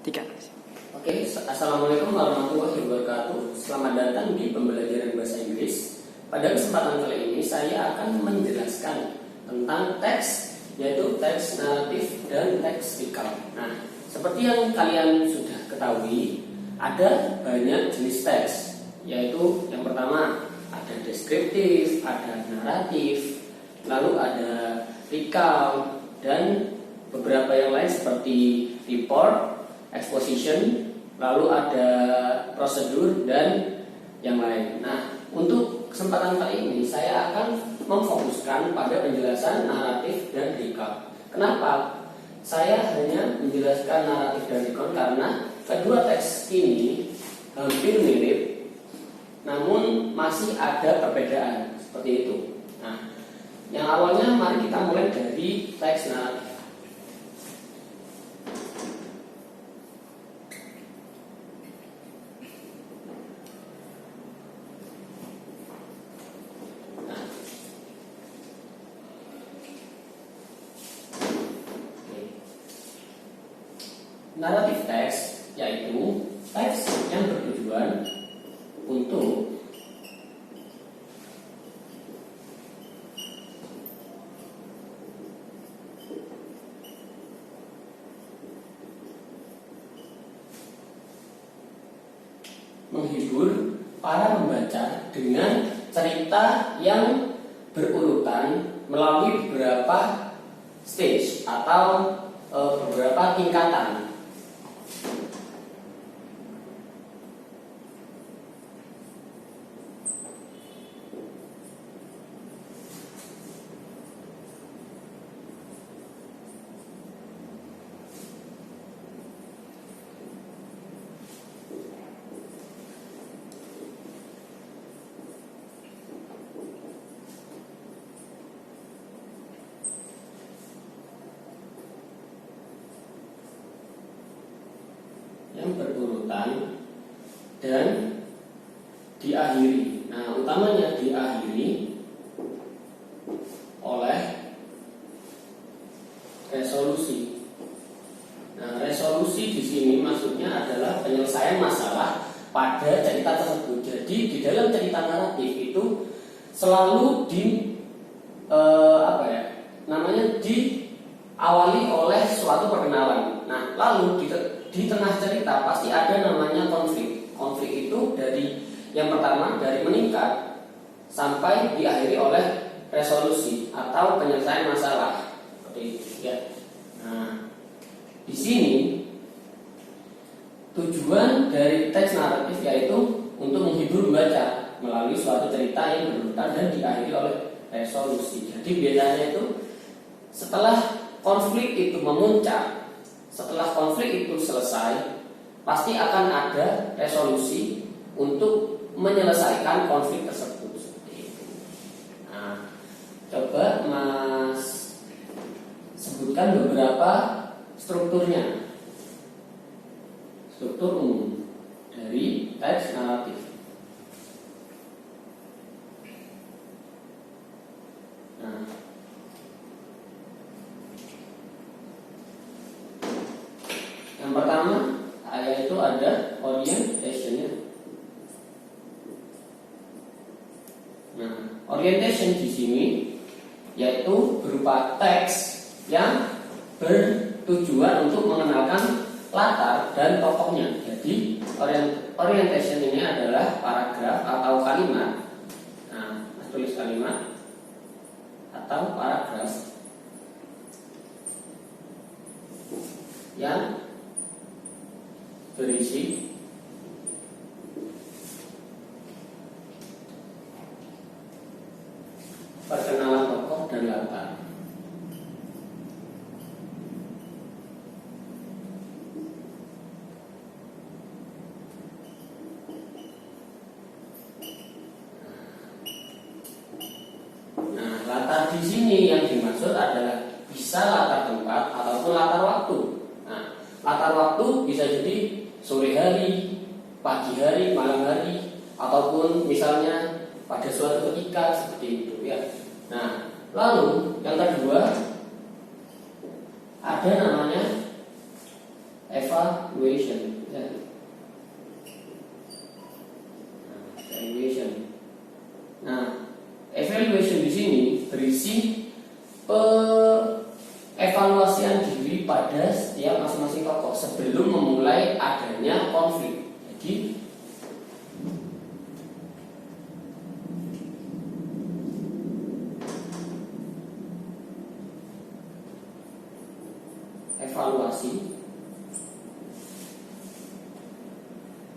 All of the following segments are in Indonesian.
3. Oke, assalamualaikum warahmatullahi wabarakatuh. Selamat datang di pembelajaran bahasa Inggris. Pada kesempatan kali ini saya akan menjelaskan tentang teks, yaitu teks naratif dan teks recall. Nah, seperti yang kalian sudah ketahui, ada banyak jenis teks, yaitu yang pertama ada deskriptif, ada naratif, lalu ada recall, dan beberapa yang lain seperti report, exposition, lalu ada prosedur dan yang lain. Nah, untuk kesempatan kali ini saya akan memfokuskan pada penjelasan naratif dan recall. Kenapa? Saya hanya menjelaskan naratif dan recall karena kedua teks ini hampir mirip, namun masih ada perbedaan seperti itu. Nah, yang awalnya mari kita mulai dari teks naratif. Naratif teks yaitu teks yang bertujuan untuk menghibur para pembaca dengan cerita yang berurutan melalui beberapa stage atau beberapa tingkatan. Yang berurutan dan diakhiri. Nah, utamanya diakhiri oleh resolusi. Nah, resolusi di sini maksudnya adalah penyelesaian masalah pada cerita tersebut. Jadi di dalam cerita naratif itu selalu diawali oleh suatu perkenalan. Nah, lalu di tengah cerita pasti ada namanya konflik. Konflik itu dari yang pertama dari meningkat sampai diakhiri oleh resolusi atau penyelesaian masalah. Seperti itu ya. Nah, di sini tujuan dari teks naratif yaitu untuk menghibur pembaca melalui suatu cerita yang berurutan dan diakhiri oleh resolusi. Jadi biasanya itu setelah konflik itu memuncak, setelah konflik itu selesai, pasti akan ada resolusi untuk menyelesaikan konflik tersebut. Seperti itu. Nah, coba Mas sebutkan beberapa strukturnya. Struktur umum dari teks naratif. Nah, yang pertama yaitu ada orientation-nya. Nah, orientation di sini yaitu berupa teks yang bertujuan untuk mengenalkan latar dan tokohnya. Jadi orientation ini adalah paragraf atau kalimat. Nah, tulis kalimat atau paragraf yang berisi perkenalan tokoh dan latar. Nah, latar di sini yang dimaksud adalah bisa latar tempat ataupun latar waktu. Nah, latar waktu bisa jadi sore hari, pagi hari, malam hari, ataupun misalnya pada suatu ketika seperti itu ya. Nah, lalu yang kedua ada namanya evaluation. Ya. Evaluation. Nah, evaluation di sini berisi evaluasian diri pada setiap masing-masing tokoh sebelum memulai adanya konflik. Jadi evaluasi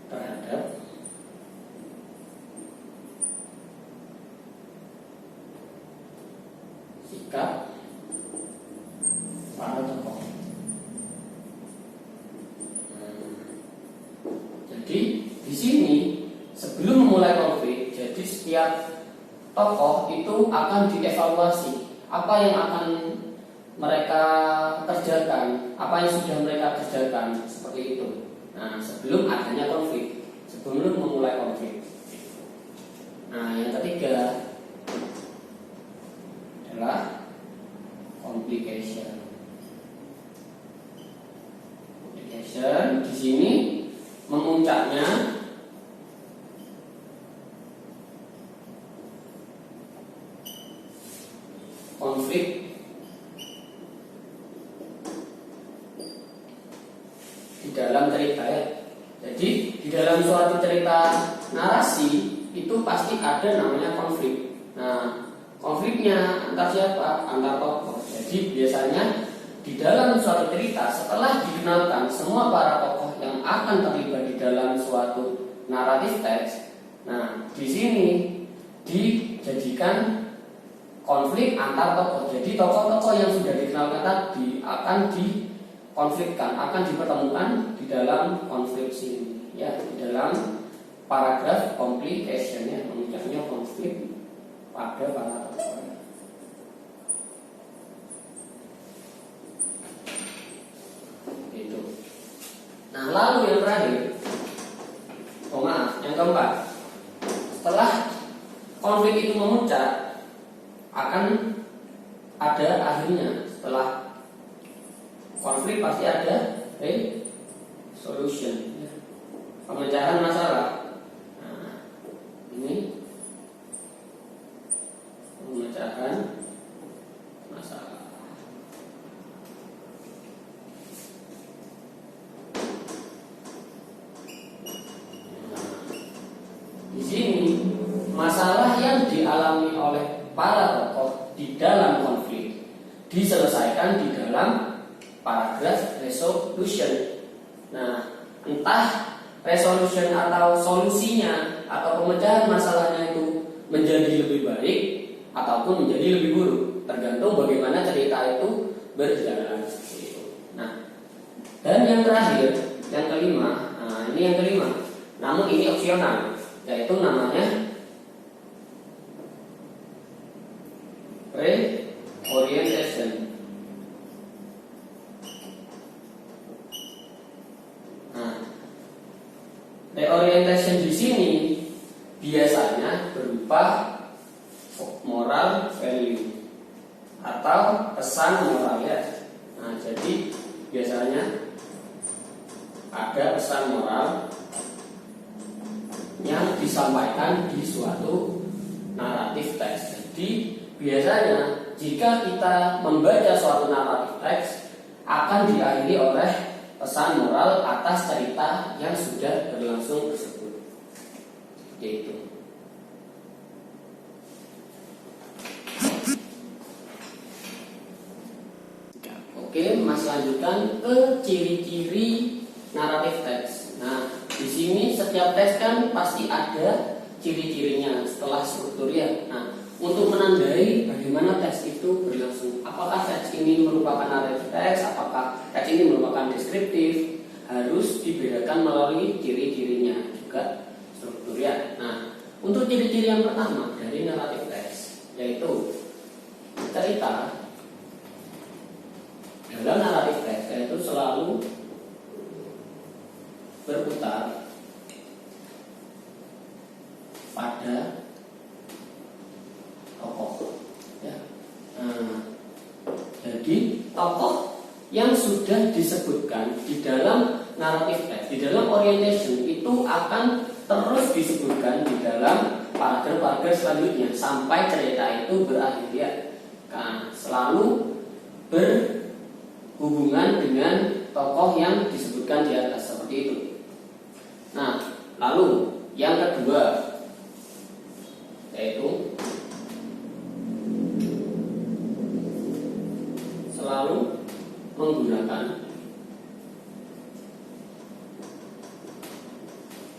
terhadap sikap para tokoh. Jadi di sini sebelum memulai konflik, jadi setiap tokoh itu akan dievaluasi apa yang akan mereka kerjakan, apa yang sudah mereka kerjakan, seperti itu. Nah, sebelum adanya konflik, sebelum memulai konflik. Nah, yang ketiga adalah complication. Complication di sini memuncaknya konflik di dalam cerita, ya. Jadi di dalam suatu cerita narasi itu pasti ada namanya konflik. Nah, konfliknya antar siapa? Antar tokoh. Jadi biasanya di dalam suatu cerita setelah dikenalkan semua para tokoh yang akan terlibat di dalam suatu naratif teks, nah di sini dijadikan konflik antar tokoh. Jadi tokoh-tokoh yang sudah dikenalkan tadi akan dikonflikkan, akan dipertemukan di dalam konflik sini, ya, di dalam paragraf complication, ya, memuncaknya konflik pada para tokoh. Itu. Nah, lalu yang terakhir, yang keempat, setelah konflik itu memuncak, akan ada akhirnya. Setelah konflik pasti ada solution, ya, pemecahan masalah. Nah, ini pemecahan masalah. Di sini masalah yang dialami oleh para tokoh di dalam konflik diselesaikan di dalam paragraf resolution. Nah, entah resolution atau solusinya atau pemecahan masalahnya itu menjadi lebih baik ataupun menjadi lebih buruk, tergantung bagaimana cerita itu berjalan. Nah, dan yang terakhir, yang kelima, nah ini yang kelima, namun ini opsional, yaitu namanya reorientation. Nah, reorientation di sini biasanya berupa moral value atau pesan moral, ya. Nah, jadi biasanya ada pesan moral yang disampaikan di suatu naratif teks. Jadi biasanya jika kita membaca suatu naratif teks akan diakhiri oleh pesan moral atas cerita yang sudah berlangsung tersebut. Yaitu. Oke, Mas lanjutkan ke ciri-ciri naratif teks. Nah, di sini setiap teks kan pasti ada ciri-cirinya setelah struktur, ya. Nah, untuk menandai bagaimana teks itu berlangsung, apakah teks ini merupakan naratif teks, apakah teks ini merupakan deskriptif, harus dibedakan melalui ciri-cirinya juga struktur, ya. Nah, untuk ciri-ciri yang pertama dari naratif teks yaitu cerita dalam naratif teks yaitu selalu berputar pada tokoh, ya. Nah, jadi tokoh yang sudah disebutkan di dalam narrative text, di dalam orientation itu akan terus disebutkan di dalam paragraf-paragraf selanjutnya sampai cerita itu berakhir ya. Nah, selalu berhubungan dengan tokoh yang disebutkan di atas seperti itu. Nah, lalu yang kedua yaitu selalu menggunakan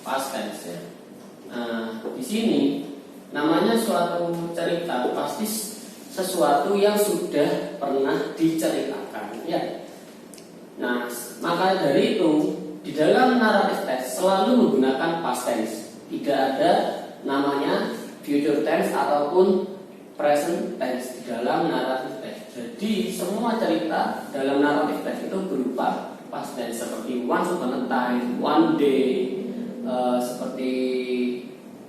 past tense ya. Nah, di sini namanya suatu cerita pasti sesuatu yang sudah pernah diceritakan ya. Nah, maka dari itu di dalam narrative text selalu menggunakan past tense. Tidak ada namanya future tense ataupun present tense di dalam narrative text. Jadi semua cerita dalam narrative text itu berupa past tense seperti once upon a time, one day, seperti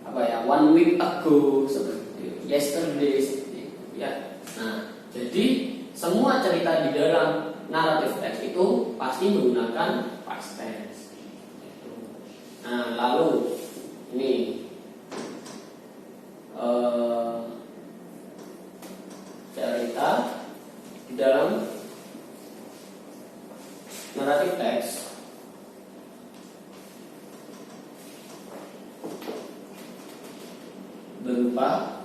apa ya, one week ago, seperti yesterday, seperti itu, ya. Nah, jadi semua cerita di dalam narrative text itu pasti menggunakan past tense. Nah, lalu ini cerita di dalam narrative text berupa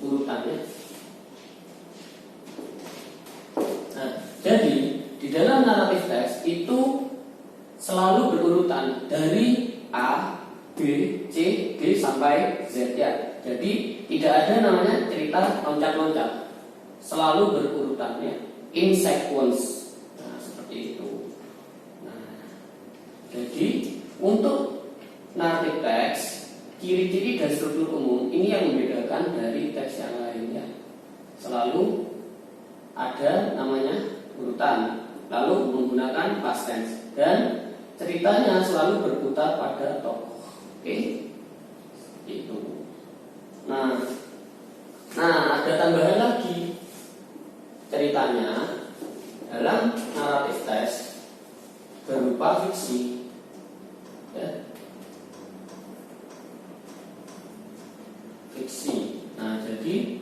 urutannya. Nah, jadi di dalam narrative text itu selalu berurutan dari A, B, C, D sampai Z ya. Jadi tidak ada namanya cerita loncat-loncat. Selalu berurutannya in sequence. Nah, seperti itu. Nah, jadi untuk narrative text, ciri-ciri dan struktur umum ini yang membedakan dari teks yang lainnya. Selalu ada namanya urutan, lalu menggunakan past tense, dan ceritanya selalu berputar pada tokoh. Oke, itu. Nah, ada tambahan lagi. Ceritanya dalam narrative text berupa fiksi. Ya. Fiksi. Nah, jadi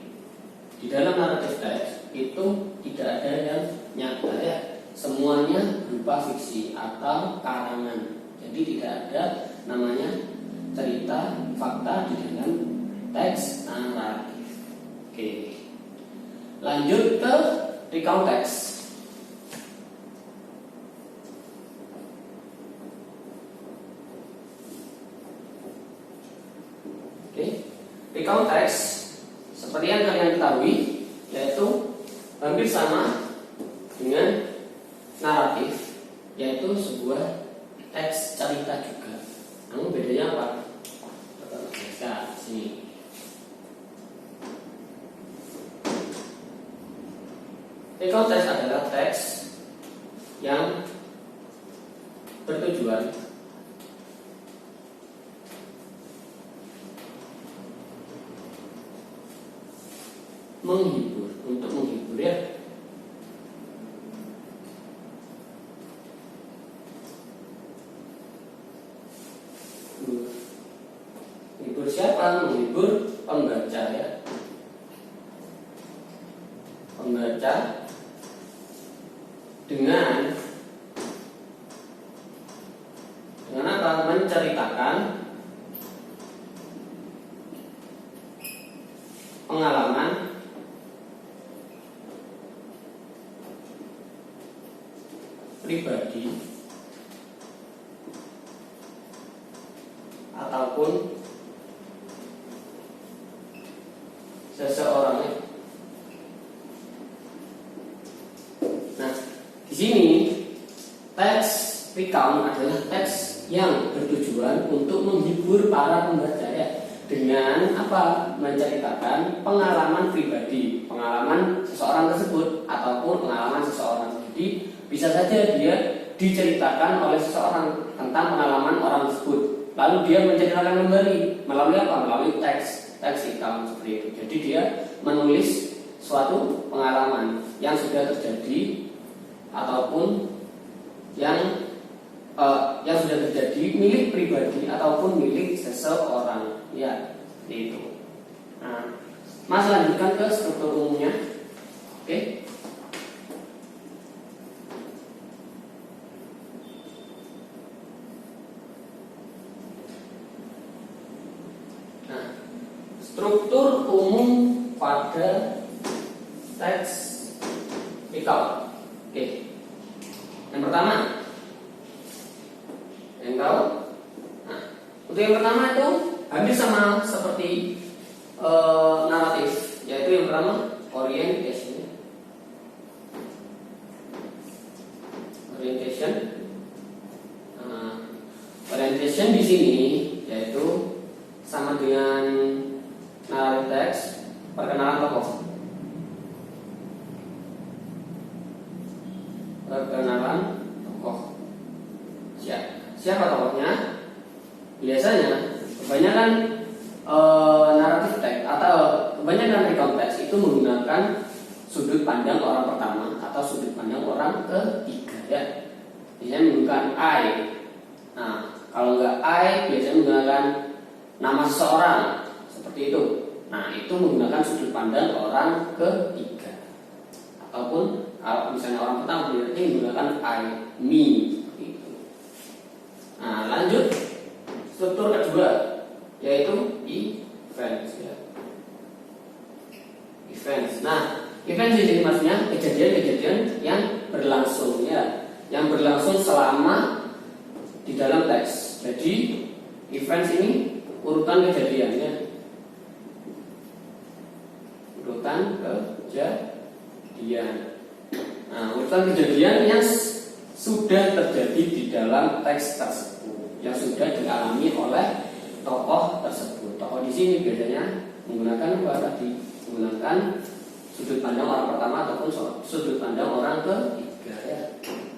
di dalam narrative text itu tidak ada yang nyata ya. Semuanya berupa fiksi atau karangan. Jadi tidak ada namanya cerita fakta di dalam teks naratif. Oke. Lanjut ke recount text. Oke. Recount text seperti yang kalian ketahui yaitu hampir sama dengan naratif, yaitu sebuah teks cerita juga. Namun bedanya apa? Nah, sini. Recount text adalah teks yang bertujuan menghibur, untuk menghibur ya. Menghibur siapa? Menghibur pembaca ya. Pembaca dengan apa? Menceritakan pengalaman pribadi ataupun seseorang. Nah, di sini teks recount adalah teks yang bertujuan untuk menghibur para pembaca ya, dengan apa? Menceritakan pengalaman pribadi, pengalaman seseorang tersebut ataupun pengalaman seseorang. Jadi bisa saja dia diceritakan oleh seseorang tentang pengalaman orang tersebut, lalu dia menceritakan kembali melalui apa? Melalui teks recount seperti itu. Jadi dia menulis suatu pengalaman yang sudah terjadi ataupun yang sudah terjadi milik pribadi ataupun milik seseorang, ya itu. Nah, Mas lanjutkan ke struktur umumnya. Oke. Nah, struktur umum pada teks recount. Oke. Yang pertama, yang tahu? Nah, untuk yang pertama itu hampir sama seperti naratif, yaitu yang pertama orientation. Orientation di sini yaitu sama dengan naratif teks, perkenalan tokoh. Perkenalan tokoh. Siapa tokohnya? Biasanya kebanyakan naratif teks atau kebanyakan recount teks itu menggunakan sudut pandang orang pertama atau sudut pandang orang ketiga, ya. Biasanya menggunakan I. Nah, kalau nggak I biasanya menggunakan nama seseorang seperti itu. Nah, itu menggunakan sudut pandang orang ketiga. Ataupun kalau misalnya orang pertama berarti menggunakan I, me. Gitu. Nah, lanjut struktur kedua yaitu events, ya. Events. Nah, events di sini maksudnya kejadian-kejadian yang berlangsung, ya, yang berlangsung selama di dalam teks. Jadi events ini urutan kejadiannya, urutan kejadian. Nah, urutan kejadian yang sudah terjadi di dalam teks tersebut, yang sudah dialami oleh tokoh tersebut. Tokoh di sini biasanya menggunakan apa tadi? Menggunakan sudut pandang orang pertama ataupun sudut pandang orang ketiga, ya.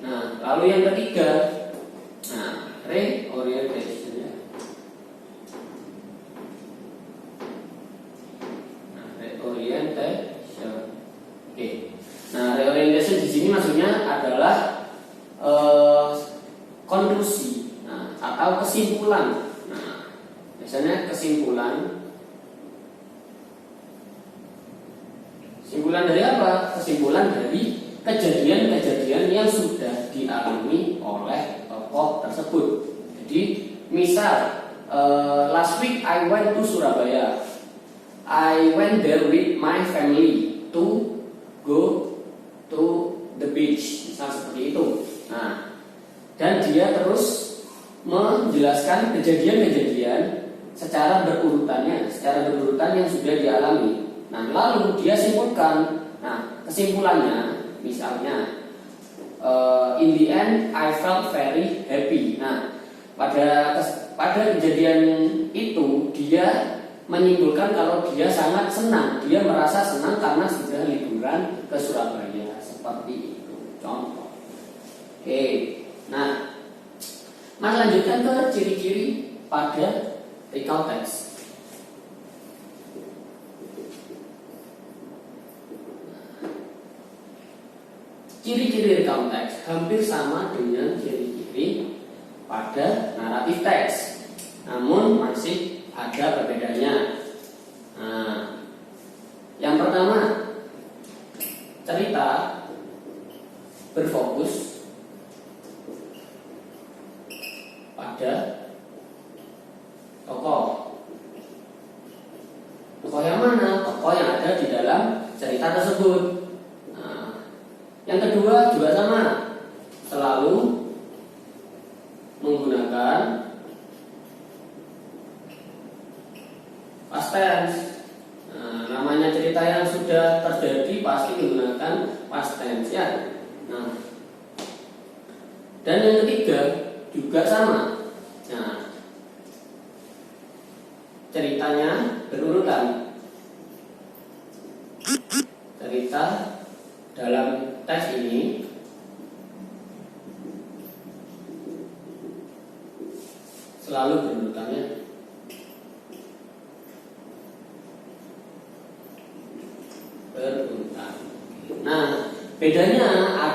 Nah, lalu yang ketiga, nah, reorientation, ya. Nah, reorientation. Oke. Nah, reorientation di sini maksudnya adalah konklusi, nah, atau kesimpulan. Nah, biasanya kesimpulan dari apa? Kesimpulan dari kejadian-kejadian yang sudah dialami oleh tokoh tersebut. Jadi, misal last week I went to Surabaya. I went there with my family to go to the beach. Misal seperti itu. Nah, dan dia terus menjelaskan kejadian-kejadian secara berurutan yang sudah dialami. Nah, lalu dia simpulkan. Nah, kesimpulannya misalnya in the end I felt very happy. Nah, pada kejadian itu dia menyimpulkan kalau dia sangat senang. Dia merasa senang karena sudah liburan ke Surabaya. Seperti itu contoh. Oke. Nah, Mas lanjutkan ke ciri-ciri pada recount text. Ciri-ciri recount text hampir sama dengan ciri-ciri pada naratif teks, namun masih ada perbedaannya. Nah, yang pertama, cerita berfokus pada tokoh. Tokoh yang mana? Tokoh yang ada di dalam cerita tersebut. Yang kedua juga sama, selalu menggunakan past tense. Nah, namanya cerita yang sudah terjadi pasti menggunakan past tense, ya. Nah, dan yang ketiga juga sama. Nah, ceritanya berurutan. Cerita dalam teks ini selalu berurutannya. Berurutan. Nah, bedanya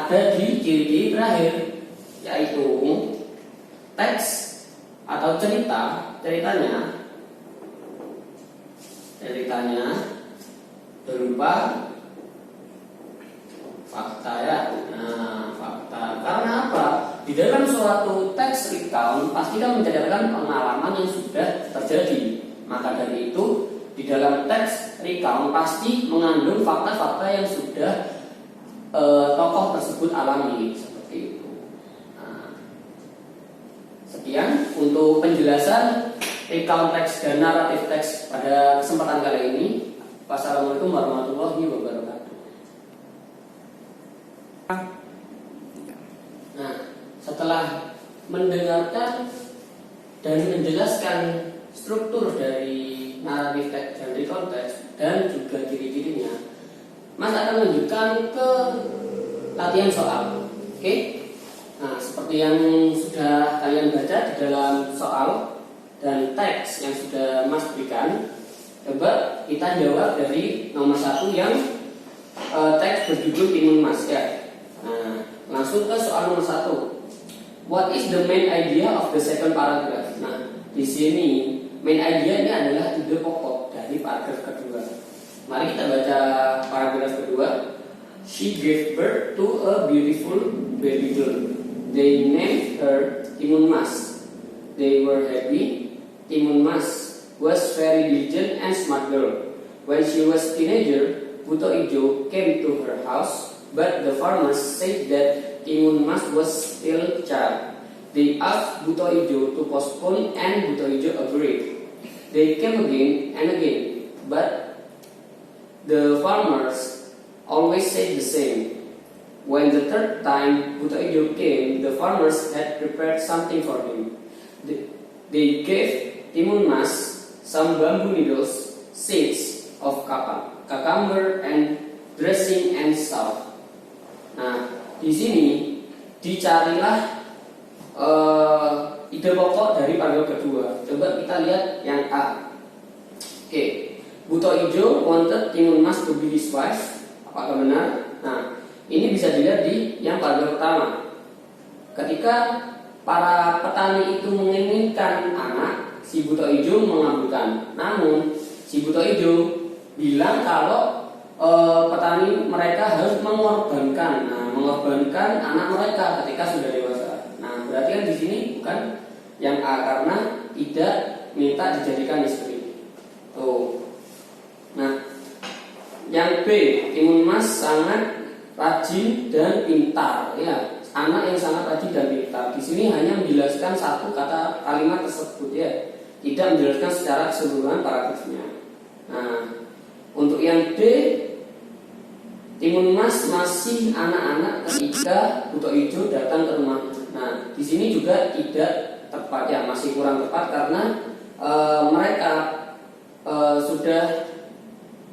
ada di ciri-ciri terakhir, yaitu teks atau ceritanya berupa fakta ya. Nah, fakta. Karena apa? Di dalam suatu teks recount pasti kan menceritakan pengalaman yang sudah terjadi. Maka dari itu, di dalam teks recount pasti mengandung fakta-fakta yang sudah tokoh tersebut alami, seperti itu. Nah, sekian untuk penjelasan recount teks dan naratif teks pada kesempatan kali ini. Wassalamualaikum warahmatullahi wabarakatuh. Nah, setelah mendengarkan dan menjelaskan struktur dari naratif teks dan recount teks dan juga ciri-cirinya, Mas akan lanjutkan ke latihan soal. Oke? Nah, seperti yang sudah kalian baca di dalam soal dan teks yang sudah Mas berikan, coba kita jawab dari nomor 1 yang teks berjudul Timun Mas ya. Nah, langsung ke soal nomor 1. What is the main idea of the second paragraph? Nah, di sini main idea ini adalah ide pokok dari paragraf kedua. Mari kita baca paragraf kedua. She gave birth to a beautiful baby girl. They named her Timun Mas. They were happy. Timun Mas was very diligent and smart girl. When she was teenager, Buto Ijo came to her house, but the farmers said that Timun Mas was still child. They asked Buto Ijo to postpone, and Buto Ijo agreed. They came again and again, but the farmers always said the same. When the third time Buto Ijo came, the farmers had prepared something for him. They gave Timun Mas some bamboo needles, seeds of cucumber, and dressing and salt. Nah, di sini dicarilah ide pokok dari paragraf kedua. Coba kita lihat yang A. Oke, Buto Ijo wanted Timun Mas to be his wife. Apakah benar? Nah, ini bisa dilihat di yang paragraf pertama. Ketika para petani itu menginginkan anak, si Buto Ijo mengabulkan. Namun si Buto Ijo bilang kalau petani mereka harus mengorbankan anak mereka ketika sudah dewasa. Nah, berarti kan di sini bukan yang A karena tidak minta dijadikan istri. Tuh. Nah, yang B, Timun Mas sangat rajin dan pintar, ya. Anak yang sangat rajin dan pintar. Di sini hanya menjelaskan satu kata kalimat tersebut, ya. Tidak menjelaskan secara keseluruhan paragrafnya. Nah, untuk yang D, Timun Mas masih anak-anak ketika Buto Ijo datang ke rumahnya. Nah, di sini juga tidak tepat, ya, masih kurang tepat karena mereka sudah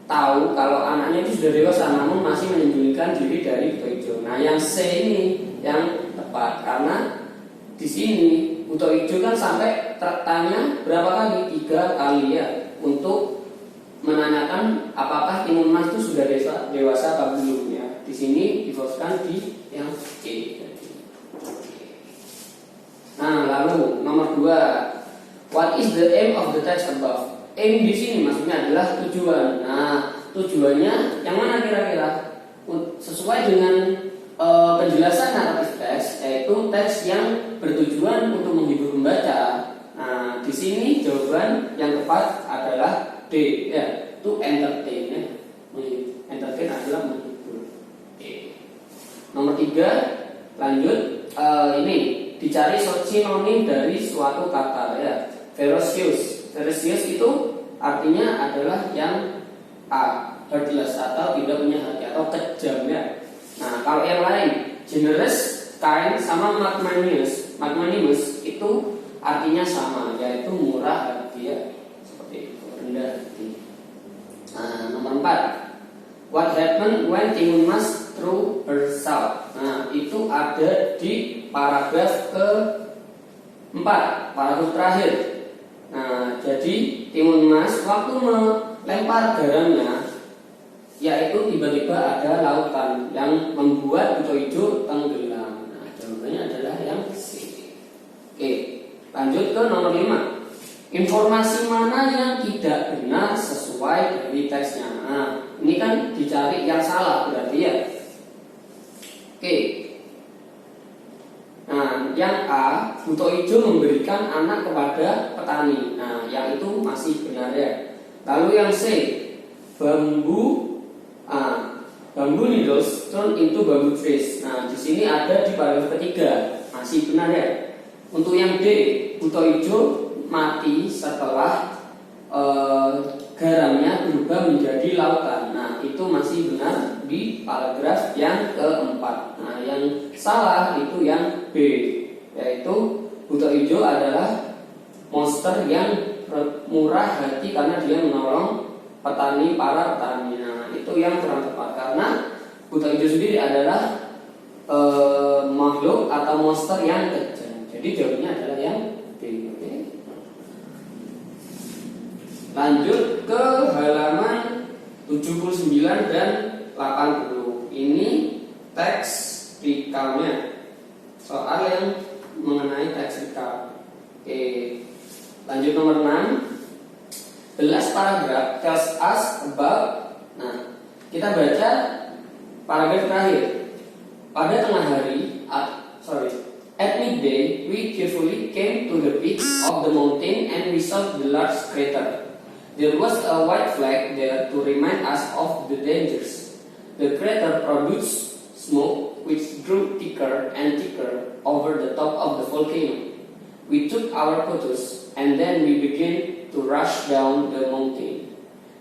tahu kalau anaknya itu sudah dewasa, namun masih menyembunyikan diri dari Buto Ijo. Nah, yang C ini yang tepat karena di sini Buto Ijo kan sampai tertanya berapa kali? 3 kali, ya, untuk menanyakan apakah Timun Mas itu sudah dewasa atau belum, ya. Di sini difokuskan di yang C. Nah, lalu nomor 2, what is the aim of the text above? Aim di sini maksudnya adalah tujuan. Nah, tujuannya yang mana kira-kira? Sesuai dengan penjelasan naratif teks, yaitu teks yang bertujuan untuk menghibur pembaca. Nah, di sini jawaban yang tepat adalah D, ya, to entertain, ya. Entertain adalah menghibur. Oke. Nomor 3, lanjut. Ini dicari sinonim dari suatu kata, ya. Ferocious. Ferocious itu artinya adalah yang A, heartless atau tidak punya hati atau kejam, ya. Nah, kalau yang lain generous, kind, sama magnanimous. Magnanimous itu artinya sama, yaitu murah hati, ya. Seperti itu, rendah hati. Nah, nomor 4, what happened when Timun Mas threw herself? Nah, itu ada di paragraf ke-4, paragraf terakhir. Nah, jadi Timun Mas waktu melempar garamnya yaitu tiba-tiba ada lautan yang membuat Buto Ijo tenggelam. Nah, jawabannya adalah yang C. Oke, lanjut ke nomor 5. Informasi mana yang tidak benar sesuai dari teksnya? Nah, ini kan dicari yang salah berarti ya. Oke. Nah, yang A, Buto Ijo memberikan anak kepada petani. Nah, yang itu masih benar ya. Lalu yang C, bambu needles turn into bamboo trees. Nah, di sini ada di paragraf ketiga, masih benar ya. Untuk yang D, Buto Ijo mati setelah garamnya berubah menjadi lautan. Nah, itu masih benar di paragraf yang keempat. Nah, yang salah itu yang B, yaitu Buto Ijo adalah monster yang murah hati karena dia menolong para petani. Nah, itu yang kurang tepat karena Buto Ijo sendiri adalah makhluk atau monster yang kejam. Jadi jawabannya adalah yang B. Oke. Lanjut ke halaman 79 dan 80. Ini teks rekamnya, soal yang mengenai teks rekam. Oke, lanjut nomor 6. The last paragraph tells us about. Nah, kita baca paragraf terakhir. Pada tengah hari, at midday, we carefully came to the peak of the mountain and we saw the large crater. There was a white flag there to remind us of the dangers. The crater produced smoke which grew thicker and thicker over the top of the volcano. We took our photos and then we began to rush down the mountain.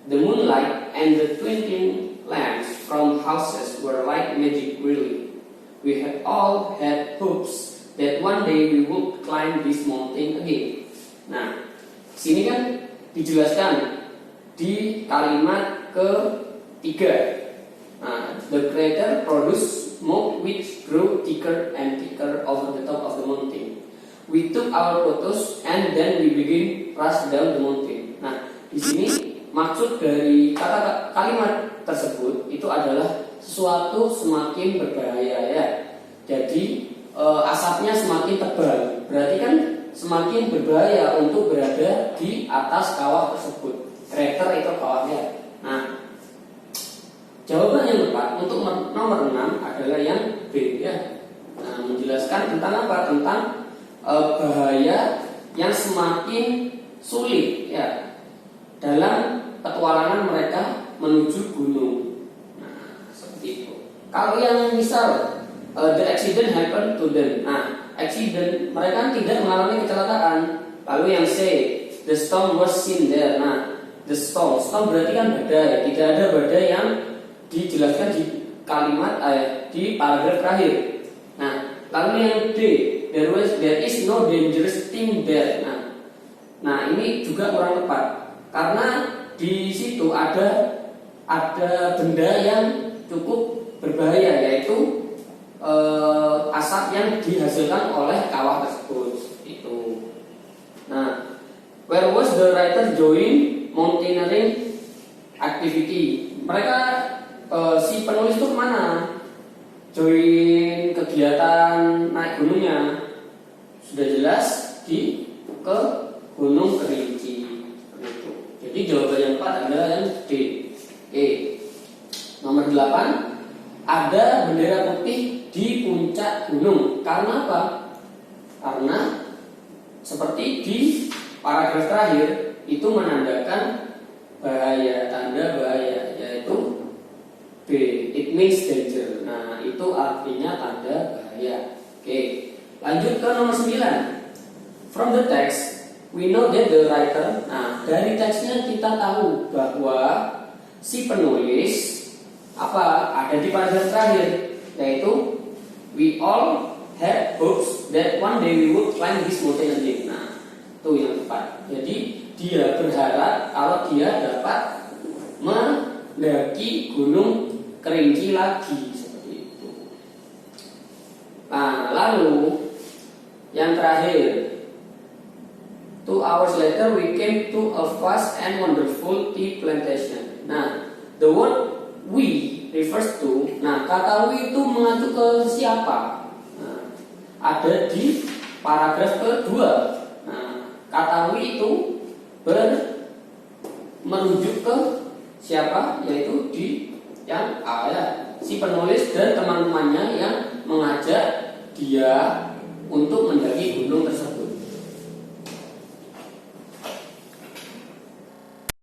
The moonlight and the twinkling lamps from houses were like magic really. We had all had hopes that one day we would climb this mountain again. Nah, sini kan dijelaskan di kalimat ketiga. Nah, the crater produced smoke which grew thicker and thicker over the top of the mountain. We took our photos and then we began rush down the mountain. Nah, di sini maksud dari kalimat tersebut itu adalah sesuatu semakin berbahaya ya. Jadi asapnya semakin tebal, berarti kan semakin berbahaya untuk berada di atas kawah tersebut. Crater itu kawahnya. Nah, jawaban yang tepat untuk nomor 6 adalah yang B ya. Nah, menjelaskan tentang apa? Tentang bahaya yang semakin sulit ya dalam petualangan mereka menuju gunung. Nah, seperti itu. Kalau yang misal the accident happened to them. Nah, accident mereka tidak mengalami kecelakaan. Lalu yang C, the storm was seen there. Nah, the storm berarti kan badai. Tidak ada badai yang dijelaskan di kalimat di paragraf terakhir. Nah, lalu yang D, there is no dangerous thing there. Nah, ini juga kurang tepat karena di situ ada benda yang cukup berbahaya, yaitu asap yang dihasilkan oleh kawah tersebut itu. Nah, where was the writer join mountaineering activity? Mereka si penulis itu kemana? Join kegiatan naik gunungnya. Sudah jelas ke Gunung Kerinci. Itu. Jadi jawaban yang tepat adalah yang D. Nomor 8. Ada bendera putih di puncak gunung. Karena apa? Karena seperti di paragraf terakhir itu menandakan bahaya, tanda bahaya, yaitu B, it means danger. Nah, itu artinya tanda bahaya. Oke, lanjut ke nomor 9. From the text, we know that the writer. Nah, dari teksnya kita tahu bahwa si penulis ada di paragraf terakhir, yaitu we all had hopes that one day we would climb this mountain again. Nah, itu yang tepat. Jadi dia berharap kalau dia dapat mendaki Gunung Kerinci lagi, seperti itu. Nah, lalu yang terakhir, 2 hours later we came to a vast and wonderful tea plantation. Nah, the word we refers to. Nah, kata we itu mengacu ke siapa? Nah, ada di paragraf kedua. Nah, kata we itu merujuk ke siapa? Yaitu di yang A ya, si penulis dan teman-temannya yang mengajak dia untuk mendaki